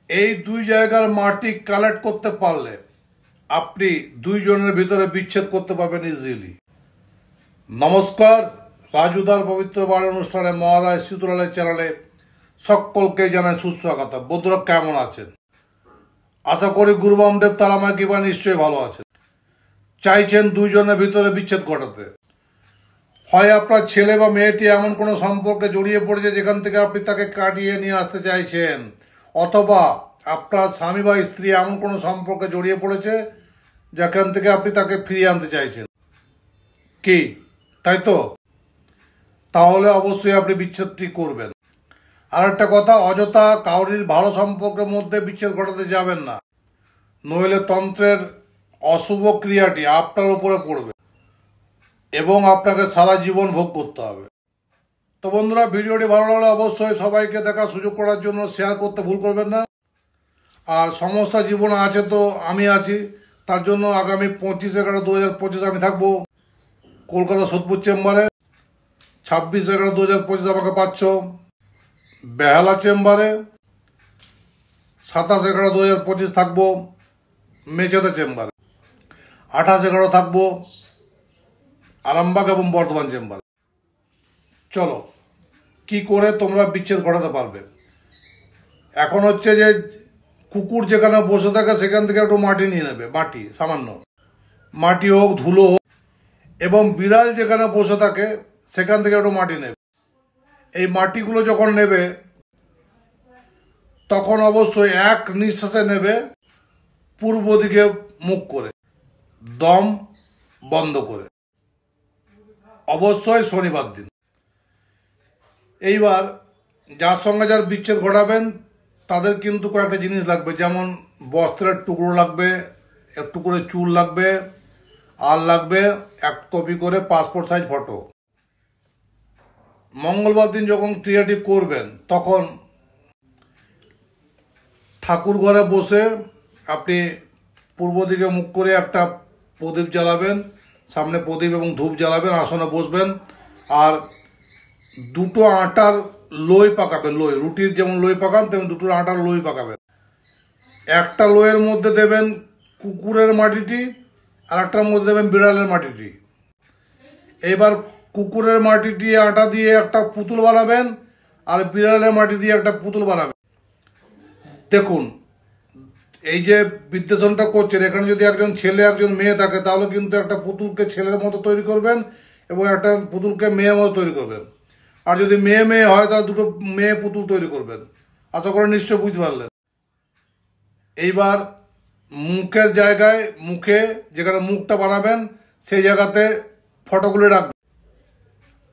এই দুই জায়গার মাটি কালেক্ট করতে পারলে আপনি দুইজনের ভিতরে বিচ্ছেদ করতে পারবেন ইজিলি। নমস্কার, রাজুদার পবিত্র বার অনুষ্ঠানে মহারাজ শীতলালের চ্যানেলে সকলকে জানাই সুস্বাগত। বন্ধুরা কেমন আছেন? আশা করি গুরু বামদেব তারামায় কিংবা নিশ্চয়ই ভালো আছেন। চাইছেন দুইজনের ভিতরে বিচ্ছেদ ঘটাতে, হয় আপনার ছেলে বা মেয়েটি এমন কোনো সম্পর্কে জড়িয়ে পড়েছে যেখান থেকে আপনি তাকে কাটিয়ে নিয়ে আসতে চাইছেন, অথবা আপনার স্বামী বা স্ত্রী এমন কোনো সম্পর্কে জড়িয়ে পড়েছে যেখান থেকে আপনি তাকে ফিরিয়ে আনতে চাইছেন। কি তাই তো? তাহলে অবশ্যই আপনি বিচ্ছেদটি করবেন। আর একটা কথা, অযথা কাউরির ভালো সম্পর্কের মধ্যে বিচ্ছেদ ঘটাতে যাবেন না, নইলে তন্ত্রের অশুভ ক্রিয়াটি আপনার উপরে পড়বে এবং আপনাকে সারা জীবন ভোগ করতে হবে। তো বন্ধুরা, ভিডিওটি ভালো লাগলে অবশ্যই সবাইকে দেখার সুযোগ করার জন্য শেয়ার করতে ভুল করবেন না। আর সমস্যা জীবনে আছে তো আমি আছি, তার জন্য আগামী 25/11/2025 আমি থাকবো কলকাতা সোদপুর চেম্বারে। 26/11/2025 আমাকে পাচ্ছ বেহালা চেম্বারে। 27/11/2025 থাকবো মেচেদা চেম্বারে। 28/11 থাকবো আরামবাগ এবং বর্ধমান চেম্বারে। চলো, কি করে তোমরা বিচ্ছেদ ঘটাতে পারবে। এখন হচ্ছে যে কুকুর যেখানে বসে থাকে সেখান থেকে একটু মাটি নিয়ে নেবে, মাটি সামান্য মাটি হোক, ধুলো হোক, এবং বিড়াল যেখানে বসে থাকে সেখান থেকে একটু মাটি নেবে। এই মাটিগুলো যখন নেবে তখন অবশ্যই এক নিঃশ্বাসে নেবে, পূর্ব দিকে মুখ করে, দম বন্ধ করে, অবশ্যই শনিবার দিন। এইবার যার সঙ্গে যার বিচ্ছেদ ঘটাবেন তাদের কিন্তু কয়েকটা জিনিস লাগবে, যেমন বস্ত্রের টুকরো লাগবে, একটু করে চুল লাগবে, আর লাগবে 1 কপি করে পাসপোর্ট সাইজ ফটো। মঙ্গলবার দিন যখন ক্রিয়াটি করবেন তখন ঠাকুর ঘরে বসে আপনি পূর্ব দিকে মুখ করে একটা প্রদীপ জ্বালাবেন, সামনে প্রদীপ এবং ধূপ জ্বালাবেন, আসনে বসবেন, আর দুটো আটার লই পাকাবেন। লই, রুটির যেমন লই পাকান তেমন দুটো আটার লই পাকাবেন। একটা লইয়ের মধ্যে দেবেন কুকুরের মাটিটি, আর একটার মধ্যে দেবেন বিড়ালের মাটিটি। এবার কুকুরের মাটিটি আটা দিয়ে একটা পুতুল বানাবেন, আর বিড়ালের মাটি দিয়ে একটা পুতুল বানাবেন। দেখুন, এই যে বিদ্বেষণটা করছেন, এখানে যদি একজন ছেলে একজন মেয়ে থাকে তাহলে কিন্তু একটা পুতুলকে ছেলের মতো তৈরি করবেন এবং একটা পুতুলকে মেয়ের মতো তৈরি করবেন। আর যদি মেয়ে মেয়ে হয় তাহলে দুটো মেয়ে পুতুল তৈরি করবেন। আশা করি নিশ্চয় বুঝতে পারলেন। এইবার মুখের জায়গায়, মুখে যেখানে মুখটা বানাবেন সেই জায়গাতে ফটোগুলো রাখবেন,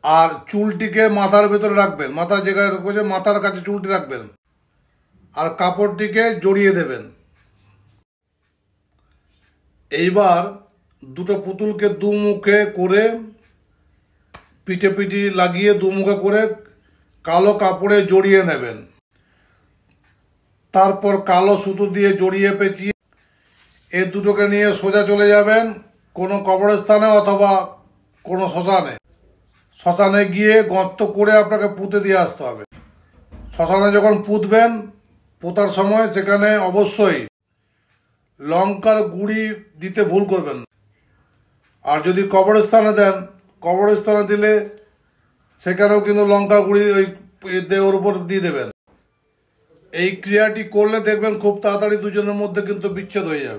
আর চুলটিকে মাথার ভেতরে রাখবেন, মাথার জায়গায় রেখে মাথার কাছে চুলটি রাখবেন, আর কাপড়টিকে জড়িয়ে দেবেন। এইবার দুটো পুতুলকে দুমুখে করে পিঠে পিঠি লাগিয়ে দুমুখে করে কালো কাপড়ে জড়িয়ে নেবেন। তারপর কালো সুতো দিয়ে জড়িয়ে পেঁচিয়ে এই দুটোকে নিয়ে সোজা চলে যাবেন কোনো কবরস্থানে অথবা কোনো শ্মশানে। শ্মশানে গিয়ে গর্ত করে আপনাকে পুঁতে দিয়ে আসতে হবে। শ্মশানে যখন পুঁতবেন, পোতার সময় সেখানে অবশ্যই লঙ্কার গুঁড়ি দিতে ভুল করবেন না। আর যদি কবরস্থানে দেন, কবরস্থানে দিলে সেখানেও কিন্তু লঙ্কার গুঁড়ি ওই দেহের উপর দিয়ে দেবেন। এই ক্রিয়াটি করলে দেখবেন খুব তাড়াতাড়ি দুজনের মধ্যে কিন্তু বিচ্ছেদ হয়ে যাবে।